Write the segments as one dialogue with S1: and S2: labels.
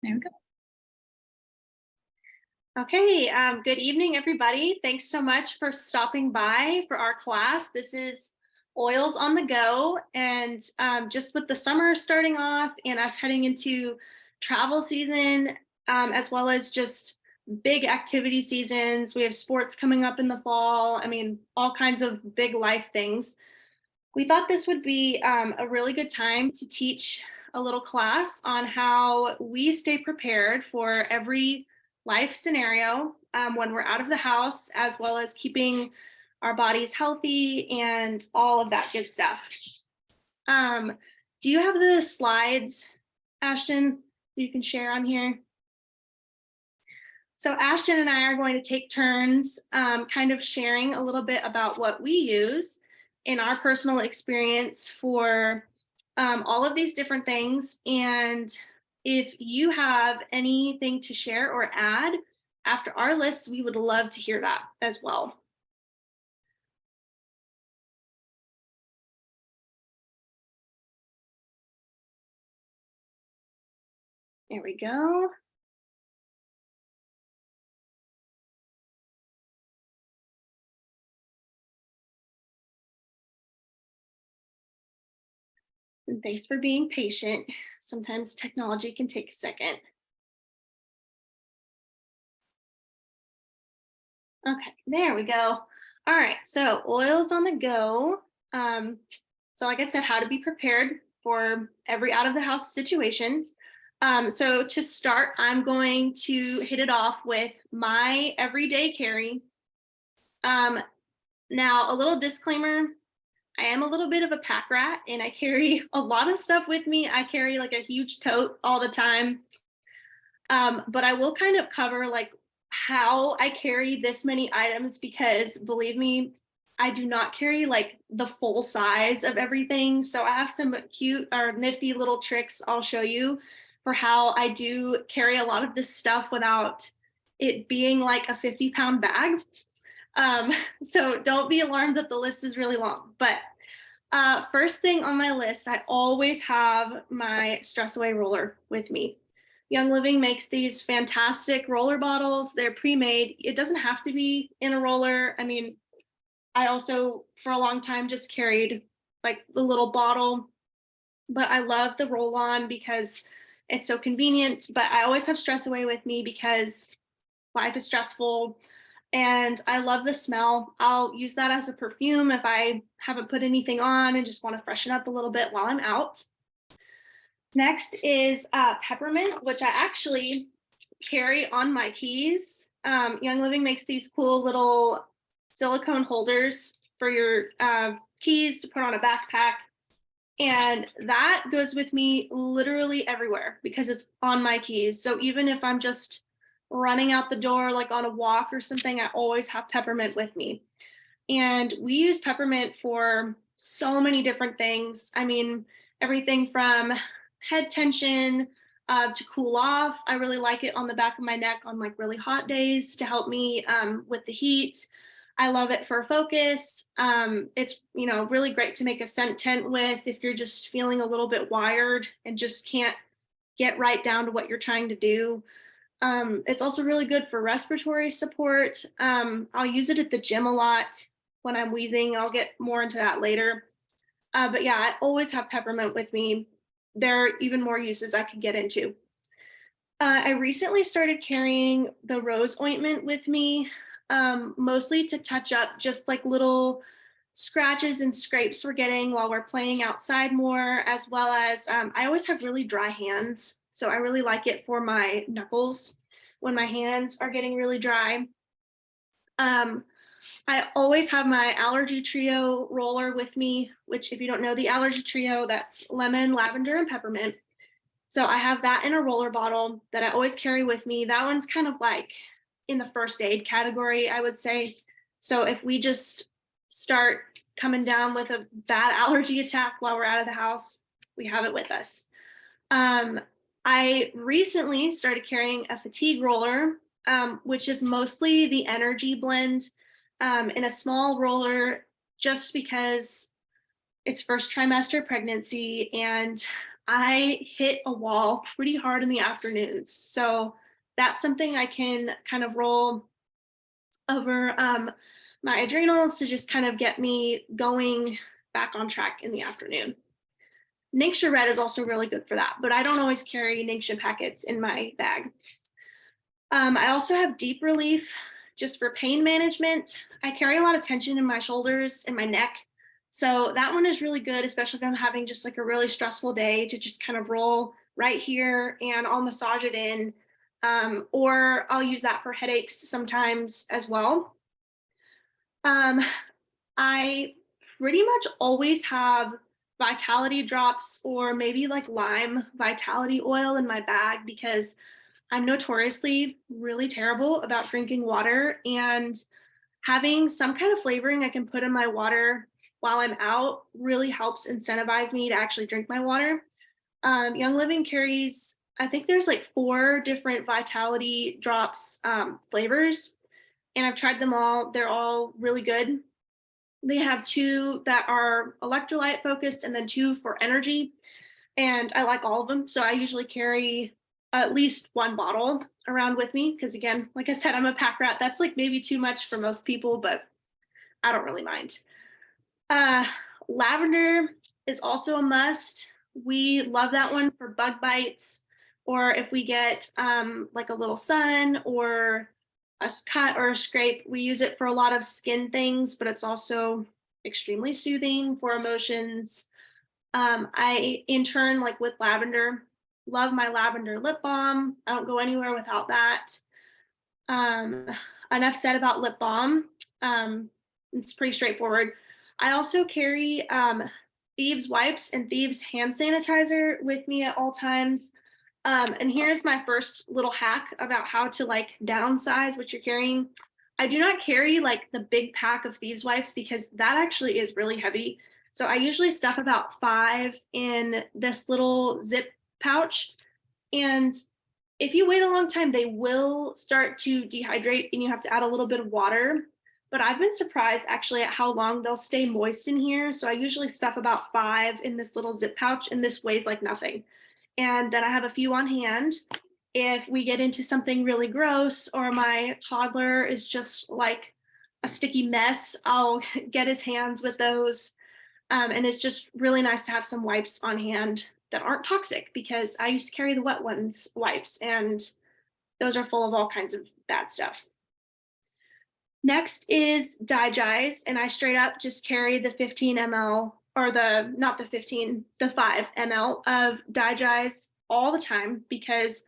S1: There we go.
S2: Okay, good evening, everybody. Thanks so much for stopping by for our class. This is Oils on the Go. And just with the summer starting off and us heading into travel season, as well as just big activity seasons, we have sports coming up in the fall. I mean, all kinds of big life things. We thought this would be a really good time to teach a little class on how we stay prepared for every life scenario when we're out of the house, as well as keeping our bodies healthy and all of that good stuff. Do you have the slides, Ashton, you can share on here? So Ashton and I are going to take turns kind of sharing a little bit about what we use in our personal experience for all of these different things. And if you have anything to share or add after our list, we would love to hear that as well. There we go. And thanks for being patient. Sometimes technology can take a second. Okay, there we go. All right, so oils on the go. So like I said, how to be prepared for every out of the house situation. So to start, I'm going to hit it off with my everyday carry. Now, a little disclaimer, I am a little bit of a pack rat and I carry a lot of stuff with me. I carry like a huge tote all the time. But I will kind of cover like how I carry this many items because believe me, I do not carry like the full size of everything. So I have some cute or nifty little tricks I'll show you for how I do carry a lot of this stuff without it being like a 50-pound bag. So don't be alarmed that the list is really long. But first thing on my list, I always have my Stress Away roller with me. Young Living makes these fantastic roller bottles. They're pre-made. It doesn't have to be in a roller. I mean, I also for a long time just carried like the little bottle, but I love the roll on because it's so convenient. But I always have Stress Away with me because life is stressful and I love the smell. I'll use that as a perfume if I haven't put anything on and just want to freshen up a little bit while I'm out. Next is peppermint, which I actually carry on my keys. Young Living makes these cool little silicone holders for your keys to put on a backpack. And that goes with me literally everywhere because it's on my keys. So even if I'm just running out the door, like on a walk or something, I always have peppermint with me. And we use peppermint for so many different things. I mean, everything from head tension to cool off. I really like it on the back of my neck on like really hot days to help me with the heat. I love it for focus. It's, really great to make a scent tent with if you're just feeling a little bit wired and just can't get right down to what you're trying to do. It's also really good for respiratory support. I'll use it at the gym a lot when I'm wheezing. I'll get more into that later. But yeah, I always have peppermint with me. There are even more uses I could get into. I recently started carrying the rose ointment with me, mostly to touch up just like little scratches and scrapes we're getting while we're playing outside more, as well as I always have really dry hands. So I really like it for my knuckles when my hands are getting really dry. I always have my allergy trio roller with me, which if you don't know the allergy trio, that's lemon, lavender, and peppermint. So I have that in a roller bottle that I always carry with me. That one's kind of like in the first aid category, I would say. So if we just start coming down with a bad allergy attack while we're out of the house, we have it with us. I recently started carrying a fatigue roller, which is mostly the energy blend in a small roller just because it's first trimester pregnancy and I hit a wall pretty hard in the afternoons. So that's something I can kind of roll over my adrenals to just kind of get me going back on track in the afternoon. Ningxia Red is also really good for that, but I don't always carry Ningxia packets in my bag. I also have Deep Relief just for pain management. I carry a lot of tension in my shoulders and my neck. So that one is really good, especially if I'm having just like a really stressful day to just kind of roll right here and I'll massage it in. Or I'll use that for headaches sometimes as well. Um, I pretty much always have vitality drops or maybe like lime vitality oil in my bag because I'm notoriously really terrible about drinking water, and having some kind of flavoring I can put in my water while I'm out really helps incentivize me to actually drink my water. Young Living carries, I think there's like 4 different vitality drops flavors, and I've tried them all. They're all really good. They have 2 that are electrolyte focused and then 2 for energy, and I like all of them. So I usually carry at least 1 bottle around with me because, again, like I said, I'm a pack rat. That's like maybe too much for most people, but I don't really mind. Uh, Lavender is also a must. We love that one for bug bites, or if we get like a little sun or a cut or a scrape, we use it for a lot of skin things, but it's also extremely soothing for emotions. I, in turn, like with lavender, love my lavender lip balm. I don't go anywhere without that. Um, Enough said about lip balm. It's pretty straightforward. I also carry Thieves wipes and Thieves hand sanitizer with me at all times. And here's my first little hack about how to like downsize what you're carrying. I do not carry like the big pack of Thieves wipes because that actually is really heavy. So I usually stuff about 5 in this little zip pouch. And if you wait a long time, they will start to dehydrate and you have to add a little bit of water. But I've been surprised actually at how long they'll stay moist in here. So I usually stuff about 5 in this little zip pouch, and this weighs like nothing. And then I have a few on hand. If we get into something really gross or my toddler is just like a sticky mess, I'll get his hands with those. And it's just really nice to have some wipes on hand that aren't toxic because I used to carry the wet ones wipes, and those are full of all kinds of bad stuff. Next is Digize, and I straight up just carry the 15 ml or the not the 15, the 5 ml of Digize all the time because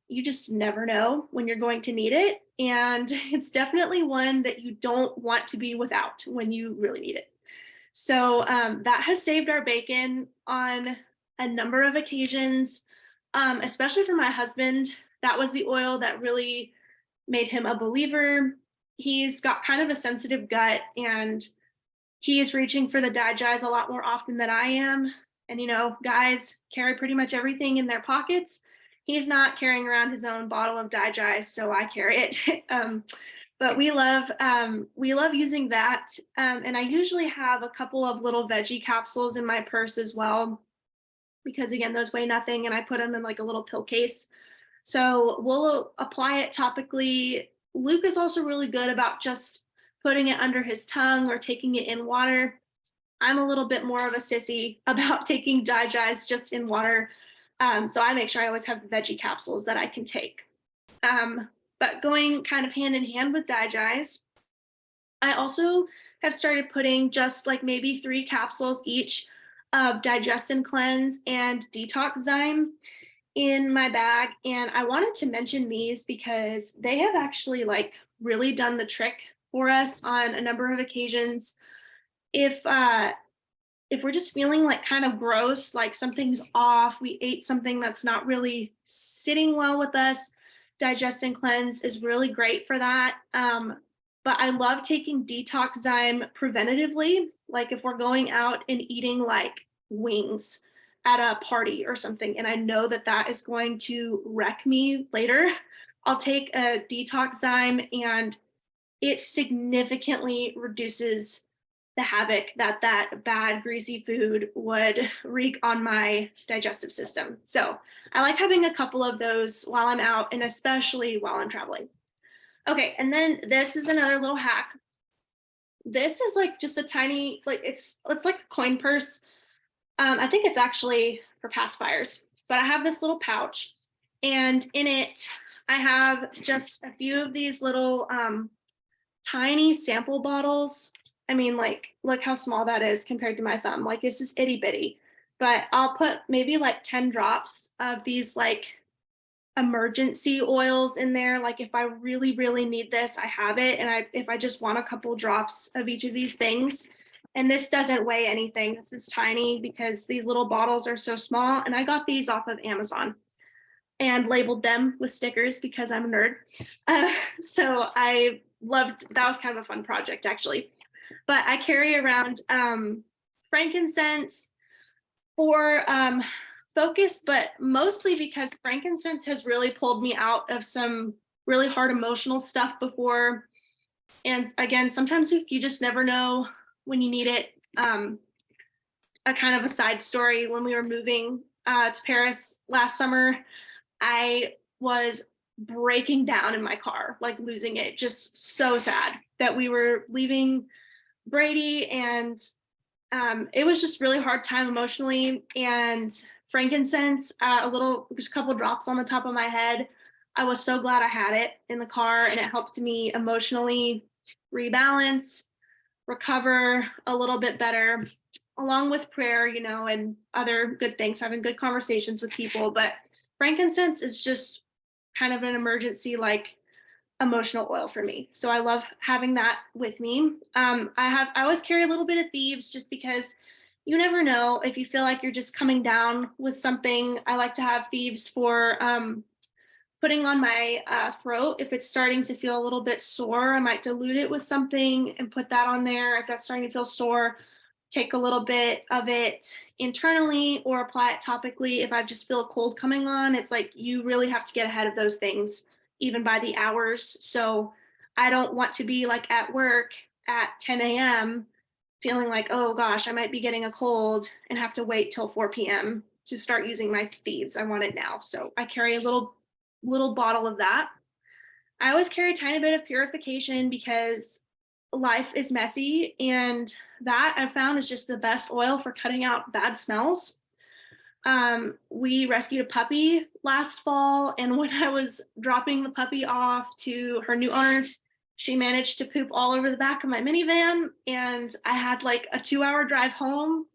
S2: you just never know when you're going to need it. And it's definitely one that you don't want to be without when you really need it. So that has saved our bacon on a number of occasions, especially for my husband. That was the oil that really made him a believer. He's got kind of a sensitive gut, and he is reaching for the Digize a lot more often than I am. And, you know, guys carry pretty much everything in their pockets. He's not carrying around his own bottle of Digize, so I carry it. But we love using that. And I usually have a couple of little veggie capsules in my purse as well, because again, those weigh nothing, and I put them in like a little pill case. So we'll apply it topically. Luke is also really good about just putting it under his tongue or taking it in water. I'm a little bit more of a sissy about taking Digize just in water. So I make sure I always have veggie capsules that I can take. But going kind of hand in hand with Digize, I also have started putting just like maybe 3 capsules each of Digest and Cleanse and Detox Zyme in my bag. And I wanted to mention these because they have actually like really done the trick for us on a number of occasions. If we're just feeling like kind of gross, like something's off, we ate something that's not really sitting well with us, Digest and Cleanse is really great for that. But I love taking Detox Zyme preventatively, like if we're going out and eating like wings at a party or something, and I know that that is going to wreck me later, I'll take a Detox Zyme, and it significantly reduces the havoc that that bad greasy food would wreak on my digestive system. So I like having a couple of those while I'm out, and especially while I'm traveling. Okay, and then this is another little hack. This is like just a tiny, like it's like a coin purse. I think it's actually for pacifiers, but I have this little pouch, and in it I have just a few of these little tiny sample bottles. I mean, like, look how small that is compared to my thumb. Like, this is itty bitty. But I'll put maybe like 10 drops of these like emergency oils in there. Like, if I really, really need this, I have it. And if I just want a couple drops of each of these things, and this doesn't weigh anything, this is tiny because these little bottles are so small. And I got these off of Amazon and labeled them with stickers because I'm a nerd. So I loved that. Was kind of a fun project actually. But I carry around frankincense for focus, but mostly because frankincense has really pulled me out of some really hard emotional stuff before. And again, sometimes you just never know when you need it. A kind of a side story, when we were moving to Paris last summer, I was breaking down in my car, like losing it, just so sad that we were leaving Brady, and it was just really hard time emotionally. And frankincense, just a couple drops on the top of my head. I was so glad I had it in the car, and it helped me emotionally rebalance, recover a little bit better, along with prayer, and other good things, having good conversations with people. But frankincense is just kind of an emergency, like, emotional oil for me. So I love having that with me. I always carry a little bit of thieves just because you never know if you feel like you're just coming down with something. I like to have thieves for putting on my throat. If it's starting to feel a little bit sore, I might dilute it with something and put that on there. If that's starting to feel sore, take a little bit of it internally or apply it topically. If I just feel a cold coming on, it's like you really have to get ahead of those things, even by the hours. So I don't want to be like at work at 10 a.m. feeling like, oh gosh, I might be getting a cold and have to wait till 4 p.m. to start using my thieves. I want it now. So I carry a little bottle of that. I always carry a tiny bit of purification because life is messy, and that I found is just the best oil for cutting out bad smells. We rescued a puppy last fall, and when I was dropping the puppy off to her new owners, she managed to poop all over the back of my minivan, and I had like a 2-hour drive home.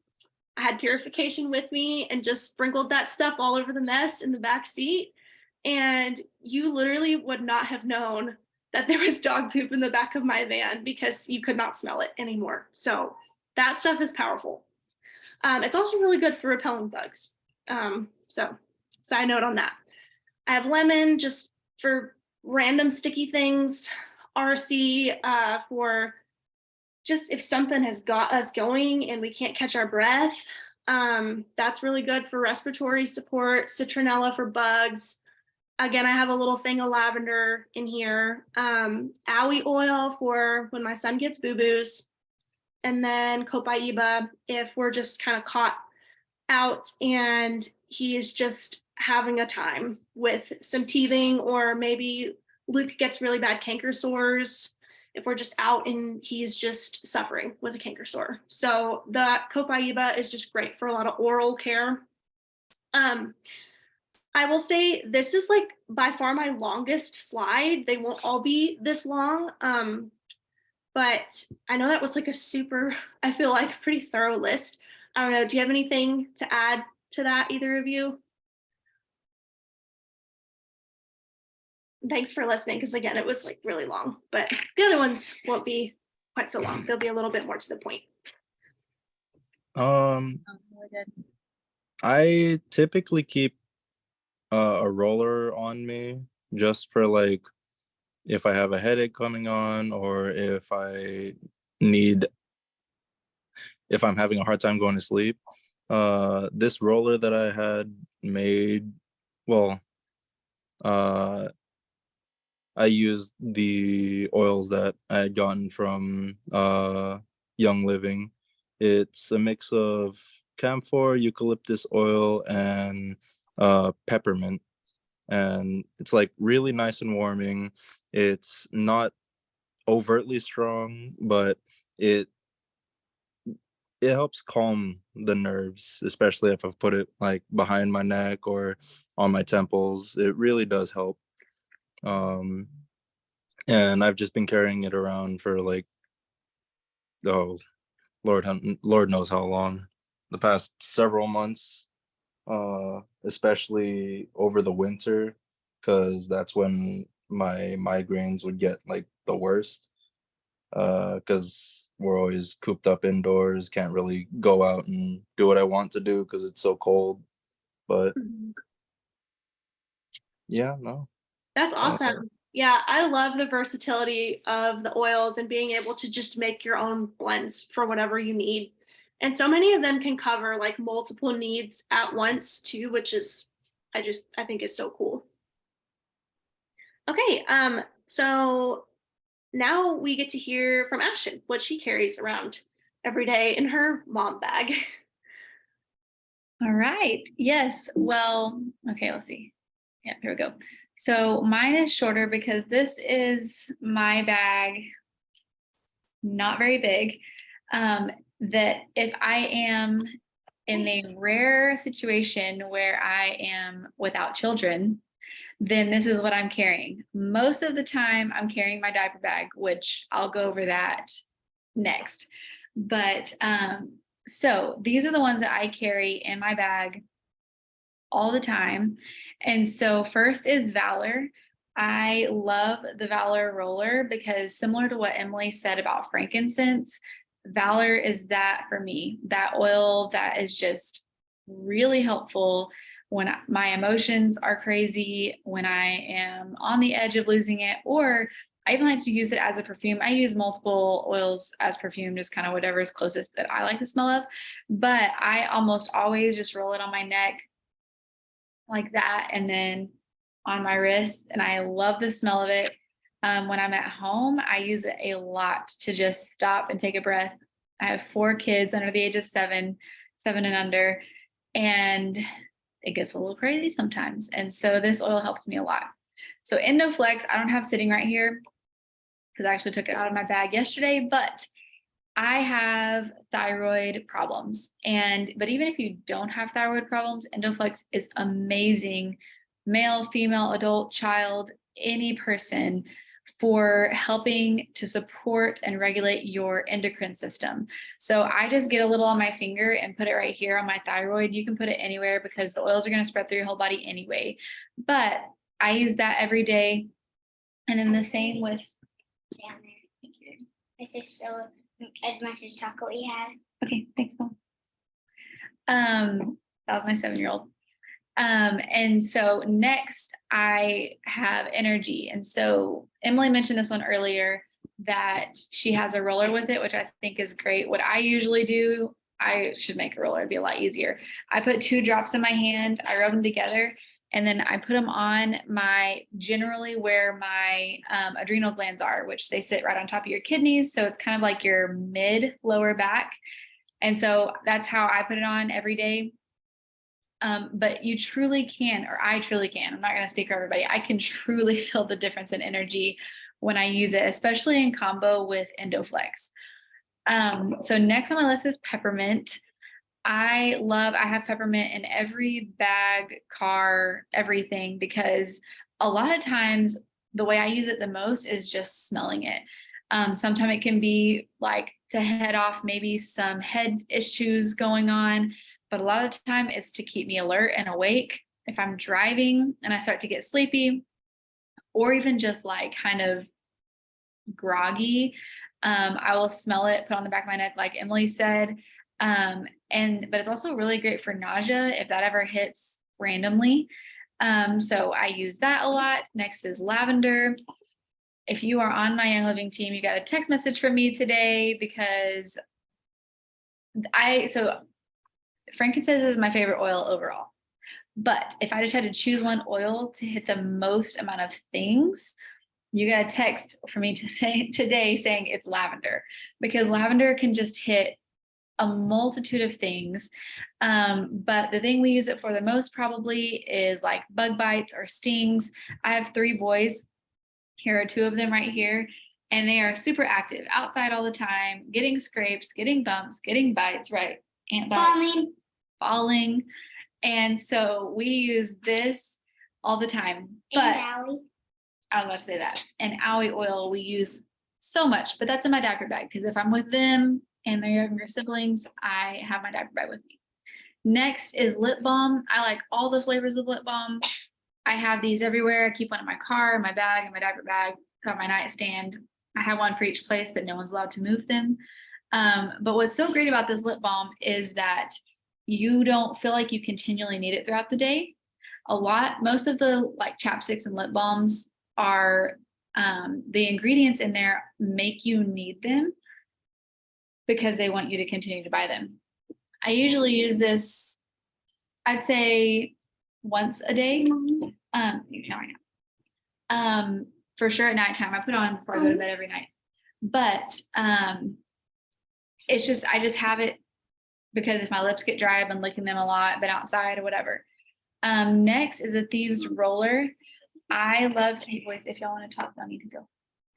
S2: I had purification with me and just sprinkled that stuff all over the mess in the back seat. And you literally would not have known that there was dog poop in the back of my van because you could not smell it anymore. So that stuff is powerful. It's also really good for repelling bugs. So side note on that. I have lemon just for random sticky things, RC for just if something has got us going and we can't catch our breath. That's really good for respiratory support, citronella for bugs. Again, I have a little thing of lavender in here. Owie oil for when my son gets boo-boos. And then copaiba if we're just kind of caught out and he is just having a time with some teething, or maybe Luke gets really bad canker sores if we're just out and he's just suffering with a canker sore. So the copaiba is just great for a lot of oral care. I will say this is like by far my longest slide. They won't all be this long. But I know that was like a super, I feel like pretty thorough list. I don't know. Do you have anything to add to that, either of you? Thanks for listening, because again, it was like really long, but the other ones won't be quite so long. They'll be a little bit more to the point.
S1: I typically keep a roller on me just for like if I have a headache coming on, or if I'm having a hard time going to sleep. This roller that I had made, well, I used the oils that I had gotten from Young Living. It's a mix of camphor, eucalyptus oil, and peppermint, and it's like really nice and warming. It's not overtly strong, but it it helps calm the nerves, especially if I've put it like behind my neck or on my temples. It really does help. Um, and I've just been carrying it around for like, oh Lord knows how long, the past several months, especially over the winter, because that's when my migraines would get like the worst. Because we're always cooped up indoors, can't really go out and do what I want to do because it's so cold. But
S2: Mhm.
S1: yeah, no.
S2: That's
S1: Uh,
S2: awesome. Yeah, I love the versatility of the oils and being able to just make your own blends for whatever you need. And so many of them can cover like multiple needs at once too, which is I think is so cool. Okay, so now we get to hear from Ashton what she carries around every day in her mom bag.
S3: All right. Yes. Well, okay, let's see. Yeah, here we go. So mine is shorter because this is my bag, not very big. Um, that if I am in a rare situation where I am without children, then this is what I'm carrying. Most of the time, I'm carrying my diaper bag, which I'll go over that next. But so these are the ones that I carry in my bag all the time. And so first is Valor. I love the Valor roller because similar to what Emily said about frankincense, Valor is that for me, that oil that is just really helpful when my emotions are crazy, when I am on the edge of losing it, or I even like to use it as a perfume. I use multiple oils as perfume, just kind of whatever is closest that I like the smell of. But I almost always just roll it on my neck like that and then on my wrist. And I love the smell of it. When I'm at home, I use it a lot to just stop and take a breath. I have 4 kids under the age of 7 and under, and it gets a little crazy sometimes. And so this oil helps me a lot. So Endoflex, I don't have sitting right here because I actually took it out of my bag yesterday, but I have thyroid problems. But even if you don't have thyroid problems, Endoflex is amazing, male, female, adult, child, any person, for helping to support and regulate your endocrine system. So I just get a little on my finger and put it right here on my thyroid. You can put it anywhere because the oils are going to spread through your whole body anyway. But I use that every day. And then the same with
S4: Down there. Thank you. This is so as much as chocolate we had.
S3: Okay, thanks, Mom. That was my 7-year-old. And so next I have energy. And so Emily mentioned this one earlier that she has a roller with it, which I think is great. What I usually do, I should make a roller, it'd be a lot easier. I put 2 drops in my hand, I rub them together, and then I put them on generally where my adrenal glands are, which they sit right on top of your kidneys. So it's kind of like your mid lower back. And so that's how I put it on every day. But you truly can, or I truly can, I'm not going to speak for everybody. I can truly feel the difference in energy when I use it, especially in combo with Endoflex. So next on my list is peppermint. I have peppermint in every bag, car, everything, because a lot of times the way I use it the most is just smelling it. Sometimes it can be like to head off maybe some head issues going on, but a lot of the time it's to keep me alert and awake. If I'm driving and I start to get sleepy, or even just like kind of groggy, I will smell it, put on the back of my neck, like Emily said. But it's also really great for nausea if that ever hits randomly. So I use that a lot. Next is lavender. If you are on my Young Living team, you got a text message from me today because frankincense is my favorite oil overall. But if I just had to choose one oil to hit the most amount of things, you got a text for me to say today saying it's lavender, because lavender can just hit a multitude of things. But the thing we use it for the most probably is like bug bites or stings. I have 3 boys. Here are 2 of them right here. And they are super active outside all the time, getting scrapes, getting bumps, getting bites, right? Ant bites, falling. And so we use this all the time. But I was about to say that. And owie oil we use so much, but that's in my diaper bag, because if I'm with them and their younger siblings, I have my diaper bag with me. Next is lip balm. I like all the flavors of lip balm. I have these everywhere. I keep one in my car, in my bag, in my diaper bag, on my nightstand. I have one for each place that no one's allowed to move them. But what's so great about this lip balm is that you don't feel like you continually need it throughout the day. Most of the like chapsticks and lip balms are, the ingredients in there make you need them because they want you to continue to buy them. I usually use this, I'd say once a day. You can right now. For sure at nighttime. I put on before I go to bed every night. But it's just, I just have it because if my lips get dry, I've been licking them a lot, been outside or whatever. Next is a thieves roller. I love, hey boys, if y'all want to talk, y'all need to go.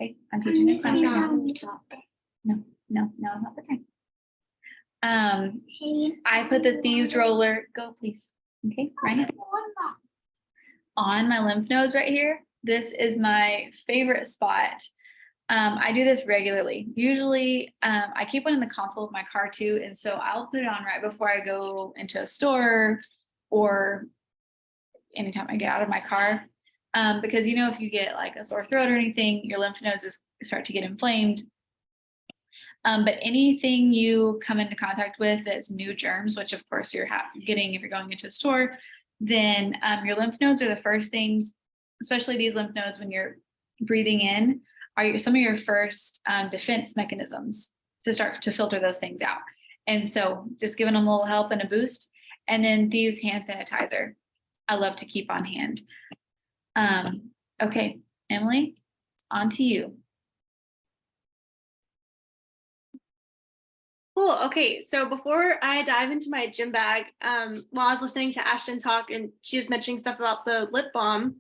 S3: Okay, I'm teaching a class right now. No, it's not the time. I put the thieves roller, go please. Okay, right now. On my lymph nodes right here. This is my favorite spot. I do this regularly. Usually, I keep one in the console of my car too. And so I'll put it on right before I go into a store or anytime I get out of my car. Because, you know, if you get like a sore throat or anything, your lymph nodes start to get inflamed. But anything you come into contact with that's new germs, which of course you're getting if you're going into a store, then your lymph nodes are the first things, especially these lymph nodes when you're breathing in, are some of your first defense mechanisms to start to filter those things out. And so just giving them a little help and a boost. And then thieves hand sanitizer, I love to keep on hand. Okay, Emily, on to you.
S2: Cool. Okay, so before I dive into my gym bag, while I was listening to Ashton talk and she was mentioning stuff about the lip balm,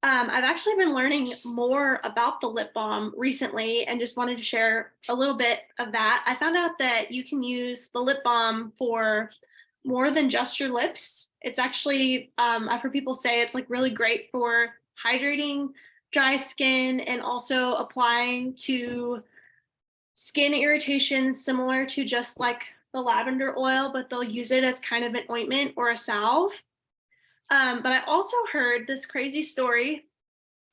S2: I've actually been learning more about the lip balm recently and just wanted to share a little bit of that. I found out that you can use the lip balm for more than just your lips. It's actually, I've heard people say it's like really great for hydrating dry skin and also applying to skin irritations similar to just like the lavender oil, but they'll use it as kind of an ointment or a salve. But I also heard this crazy story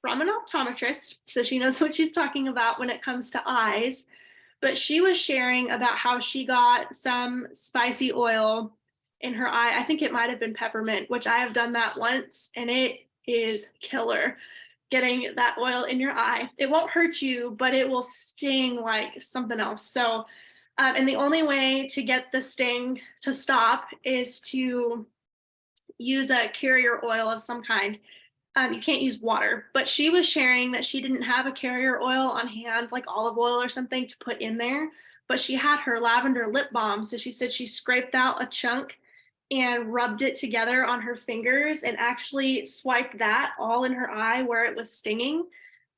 S2: from an optometrist, so she knows what she's talking about when it comes to eyes. But she was sharing about how she got some spicy oil in her eye. I think it might have been peppermint, which I have done that once, and it is killer. Getting that oil in your eye. It won't hurt you, but it will sting like something else. So, and the only way to get the sting to stop is to use a carrier oil of some kind. You can't use water, but she was sharing that she didn't have a carrier oil on hand, like olive oil or something to put in there, but she had her lavender lip balm. So she said she scraped out a chunk and rubbed it together on her fingers and actually swiped that all in her eye where it was stinging.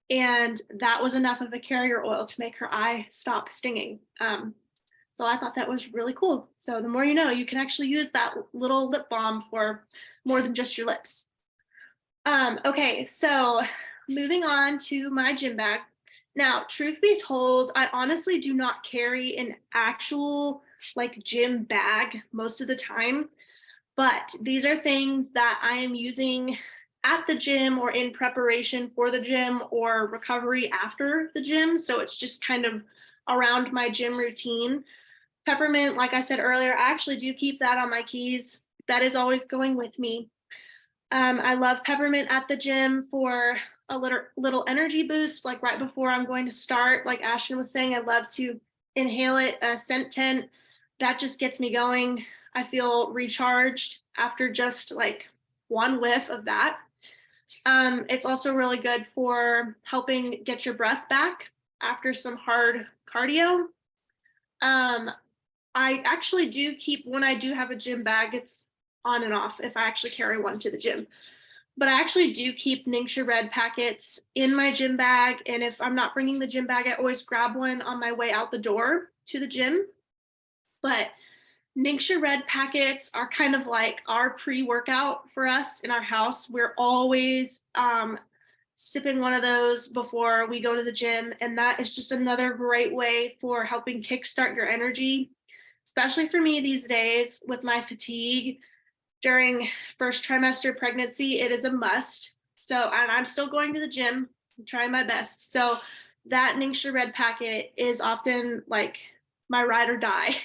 S2: And that was enough of a carrier oil to make her eye stop stinging. So I thought that was really cool. So the more you know, you can actually use that little lip balm for more than just your lips. Okay, so moving on to my gym bag. Now, truth be told, I honestly do not carry an actual like gym bag most of the time, but these are things that I am using at the gym or in preparation for the gym or recovery after the gym. So it's just kind of around my gym routine. Peppermint, like I said earlier, I actually do keep that on my keys. That is always going with me. I love peppermint at the gym for a little energy boost, like right before I'm going to start. Like Ashton was saying, I love to inhale it, a scent tent. That just gets me going. I feel recharged after just like one whiff of that. It's also really good for helping get your breath back after some hard cardio. Um, I actually do keep, when I do have a gym bag, it's on and off if I actually carry one to the gym. But I actually do keep Ningxia Red packets in my gym bag. And if I'm not bringing the gym bag, I always grab one on my way out the door to the gym. But Ningxia Red packets are kind of like our pre-workout for us in our house. We're always sipping one of those before we go to the gym. And that is just another great way for helping kickstart your energy, especially for me these days with my fatigue during first trimester pregnancy. It is a must. So, and I'm still going to the gym, I'm trying my best. So that Ningxia Red packet is often like my ride or die.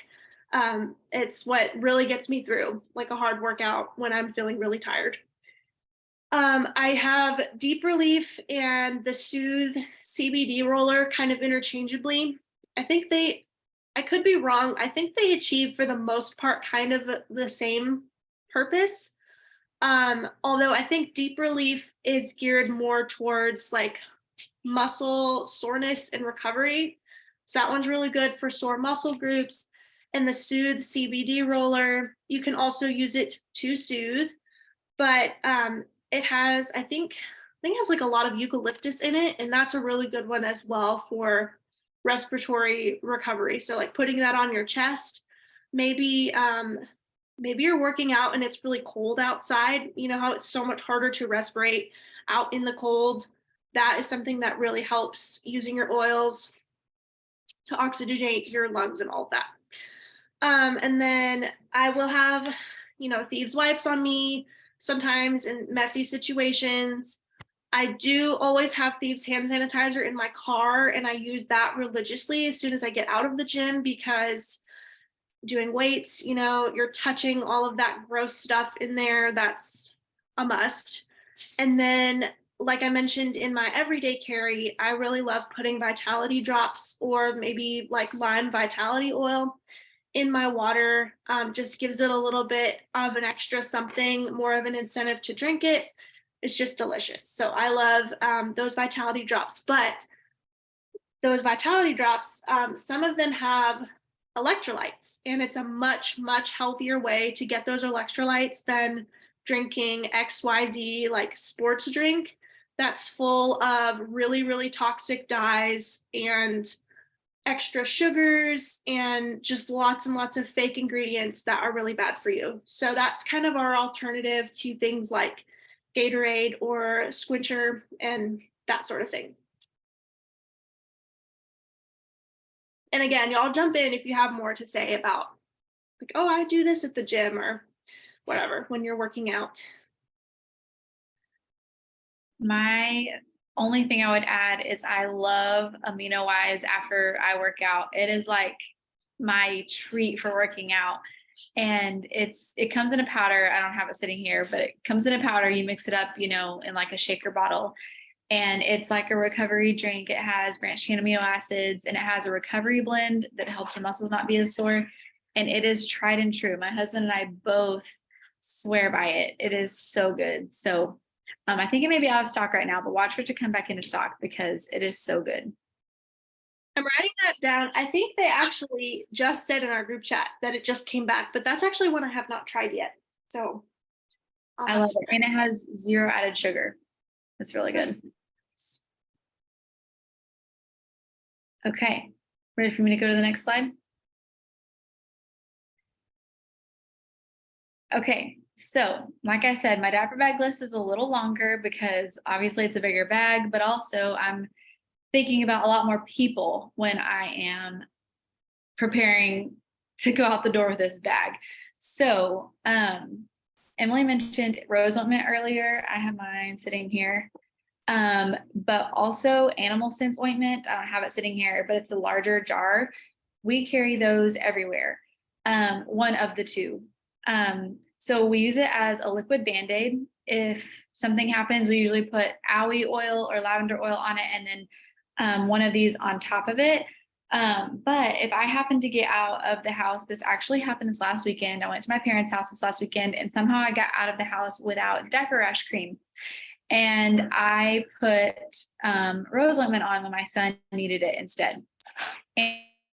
S2: It's what really gets me through like a hard workout when I'm feeling really tired. I have Deep Relief and the Soothe CBD roller kind of interchangeably. I think I could be wrong. I think they achieve for the most part kind of the same purpose. Although I think Deep Relief is geared more towards like muscle soreness and recovery. So that one's really good for sore muscle groups. And the Soothe CBD roller, you can also use it to soothe, but it has, I think it has like a lot of eucalyptus in it, and that's a really good one as well for respiratory recovery. So like putting that on your chest, maybe maybe you're working out and it's really cold outside. You know how it's so much harder to respirate out in the cold. That is something that really helps, using your oils to oxygenate your lungs and all of that. And then I will have, thieves wipes on me sometimes in messy situations. I do always have thieves hand sanitizer in my car, and I use that religiously as soon as I get out of the gym, because doing weights, you're touching all of that gross stuff in there. That's a must. And then, like I mentioned in my everyday carry, I really love putting vitality drops or maybe like lime vitality oil in my water. Just gives it a little bit of an extra something, more of an incentive to drink it. It's just delicious. So I love those vitality drops. But those vitality drops, some of them have electrolytes, and it's a much, much healthier way to get those electrolytes than drinking XYZ like sports drink that's full of really, really toxic dyes and extra sugars and just lots and lots of fake ingredients that are really bad for you. So that's kind of our alternative to things like Gatorade or Squincher and that sort of thing. And again, y'all jump in if you have more to say about like, oh, I do this at the gym or whatever when you're working out.
S3: My only thing I would add is I love Amino Wise after I work out. It is like my treat for working out. And it comes in a powder. I don't have it sitting here, but it comes in a powder. You mix it up, in like a shaker bottle. And it's like a recovery drink. It has branched chain amino acids, and it has a recovery blend that helps your muscles not be as sore. And it is tried and true. My husband and I both swear by it. It is so good. So I think it may be out of stock right now, but watch for it to come back into stock because it is so good.
S2: I'm writing that down. I think they actually just said in our group chat that it just came back, but that's actually one I have not tried yet. So
S3: I love it. And it has 0 added sugar. It's really good. Okay. Ready for me to go to the next slide? Okay. So like I said, my diaper bag list is a little longer because obviously it's a bigger bag, but also I'm thinking about a lot more people when I am preparing to go out the door with this bag. So Emily mentioned rose ointment earlier. I have mine sitting here. But also animal sense ointment. I don't have it sitting here, but it's a larger jar. We carry those everywhere. One of the two. So we use it as a liquid Band-Aid. If something happens, we usually put aloe oil or lavender oil on it, and then one of these on top of it. But if I happen to get out of the house, this actually happened this last weekend. I went to my parents' house this last weekend, and somehow I got out of the house without diaper rash cream. And I put rose ointment on when my son needed it instead.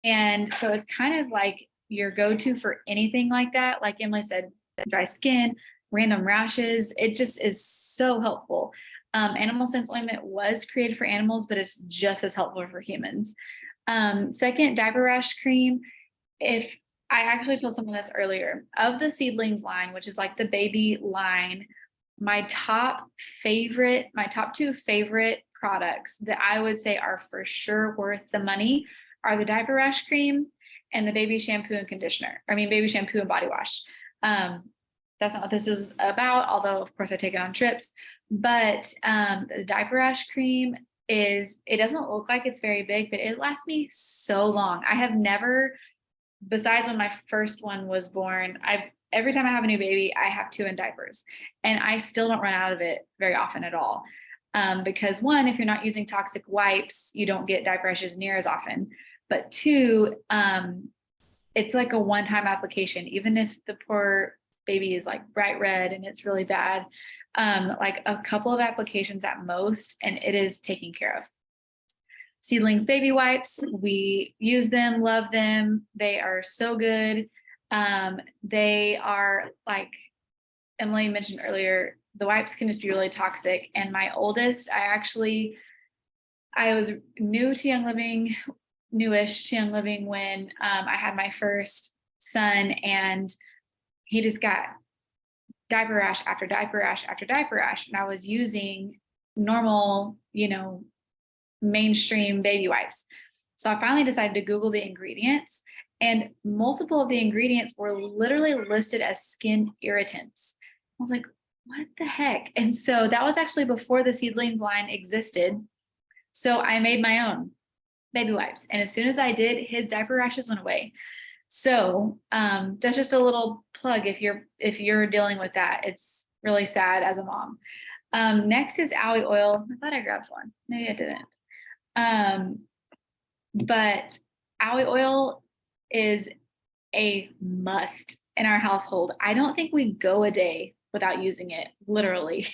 S3: And so it's kind of like your go-to for anything like that. Like Emily said, dry skin, random rashes. It just is so helpful. Animal Sense ointment was created for animals, but it's just as helpful for humans. Second, diaper rash cream. If I actually told someone this earlier, of the seedlings line, which is like the baby line, my top two favorite products that I would say are for sure worth the money are the diaper rash cream and the baby shampoo and conditioner. I mean, baby shampoo and body wash. That's not what this is about, although of course I take it on trips. But the diaper rash cream it doesn't look like it's very big, but it lasts me so long. I have never, besides when my first one was born, every time I have a new baby, I have 2 in diapers, and I still don't run out of it very often at all. Because one, if you're not using toxic wipes, you don't get diaper rashes near as often. But 2, it's like a one-time application, even if the poor baby is like bright red and it's really bad, like a couple of applications at most, and it is taken care of. Seedlings baby wipes, we use them, love them. They are so good. They are, like Emily mentioned earlier, the wipes can just be really toxic. And my oldest, I was newish to Young Living when I had my first son, and he just got diaper rash after diaper rash after diaper rash. And I was using normal, mainstream baby wipes. So I finally decided to Google the ingredients, and multiple of the ingredients were literally listed as skin irritants. I was like, what the heck? And so that was actually before the seedlings line existed. So I made my own baby wipes. And as soon as I did, his diaper rashes went away. So that's just a little plug if you're dealing with that. It's really sad as a mom. Next is aloe oil. I thought I grabbed one. Maybe I didn't. But aloe oil is a must in our household. I don't think we go a day without using it, literally.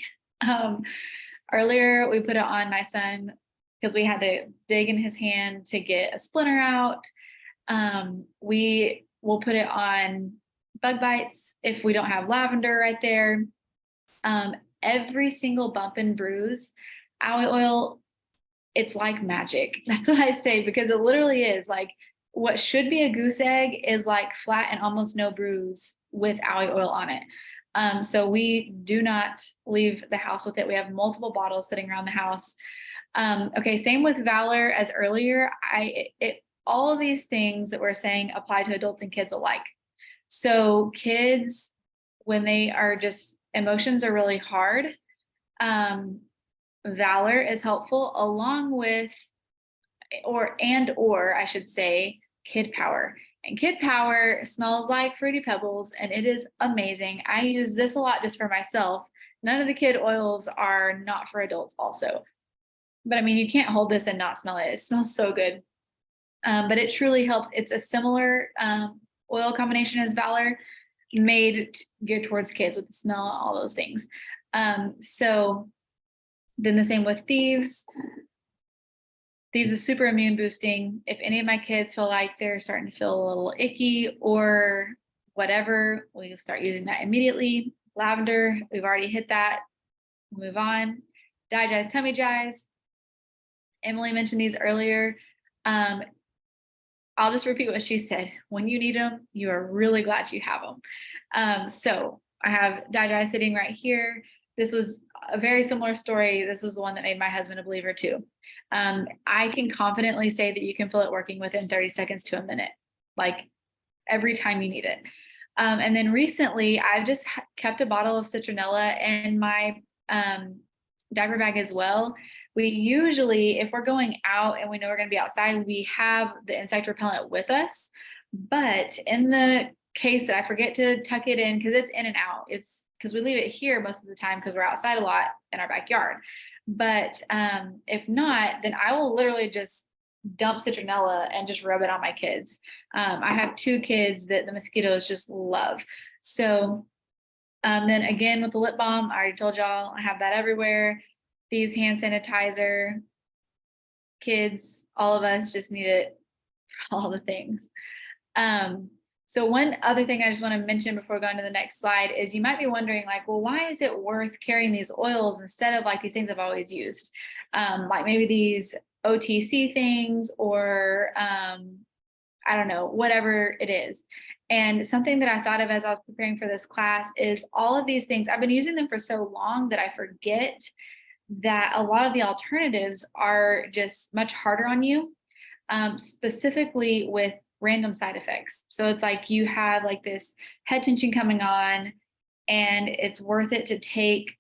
S3: Earlier, we put it on my son because we had to dig in his hand to get a splinter out. We will put it on bug bites if we don't have lavender right there. Every single bump and bruise, aloe oil, it's like magic. That's what I say, because it literally is. Like, what should be a goose egg is like flat and almost no bruise with aloe oil on it. So we do not leave the house with it. We have multiple bottles sitting around the house. Okay, same with Valor as earlier. All of these things that we're saying apply to adults and kids alike. So kids, when they are just, emotions are really hard, Valor is helpful, along with, or I should say, Kid Power. And Kid Power smells like Fruity Pebbles, and it is amazing. I use this a lot just for myself. None of the kid oils are not for adults also. But I mean, you can't hold this and not smell it. It smells so good. But it truly helps. It's a similar oil combination as Valor, geared towards kids with the smell, all those things. So then the same with Thieves. Thieves is super immune boosting. If any of my kids feel like they're starting to feel a little icky or whatever, we'll start using that immediately. Lavender, we've already hit that. We'll move on. Digest Tummy Jais. Emily mentioned these earlier. I'll just repeat what she said. When you need them, you are really glad you have them. So I have Digest sitting right here. This was a very similar story. This was the one that made my husband a believer too. I can confidently say that you can feel it working within 30 seconds to a minute, like every time you need it. And then recently, I've just kept a bottle of citronella in my diaper bag as well. We usually, if we're going out and we know we're going to be outside, we have the insect repellent with us. But in the case that I forget to tuck it in, because it's in and out, it's because we leave it here most of the time because we're outside a lot in our backyard. But if not, then I will literally just dump citronella and just rub it on my kids. I have 2 kids that the mosquitoes just love. So then again, with the lip balm, I already told y'all I have that everywhere. thieves hand sanitizer. Kids, all of us just need it for all the things. So one other thing I just want to mention before going to the next slide is you might be wondering, like, well, why is it worth carrying these oils instead of like these things I've always used? Like maybe these OTC things, or I don't know, whatever it is. And something that I thought of as I was preparing for this class is all of these things, I've been using them for so long that I forget that a lot of the alternatives are just much harder on you, specifically with random side effects. So it's like you have like this head tension coming on, and it's worth it to take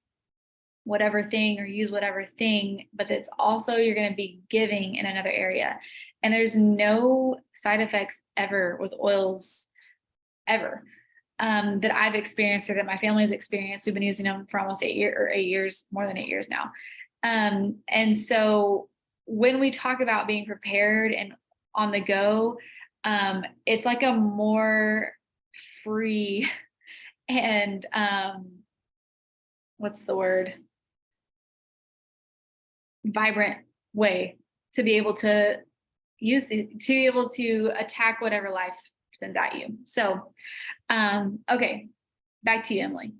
S3: whatever thing or use whatever thing, but it's also you're going to be giving in another area. And there's no side effects ever with oils ever, that I've experienced or that my family has experienced. We've been using them for almost 8 years, more than 8 years now. And so when we talk about being prepared and on the go, it's like a more free and what's the word? Vibrant way to be able to use to be able to attack whatever life sends at you. So, okay, back to you, Emily.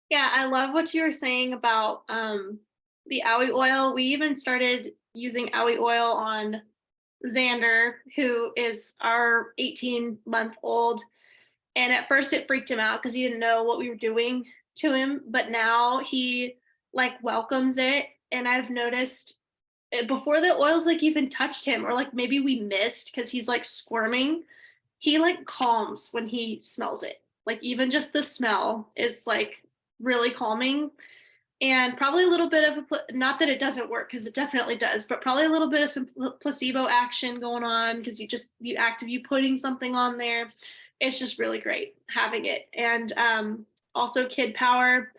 S2: Yeah, I love what you were saying about the owie oil. We even started using owie oil on Xander, who is our 18-month-old. And at first it freaked him out because he didn't know what we were doing to him. But now he like welcomes it. And I've noticed before the oils like even touched him, or like maybe we missed because he's like squirming, he like calms when he smells it. Like even just the smell is like really calming. And probably a little bit of not that it doesn't work, because it definitely does, but probably a little bit of some placebo action going on, because you putting something on there. It's just really great having it. And also Kid Power,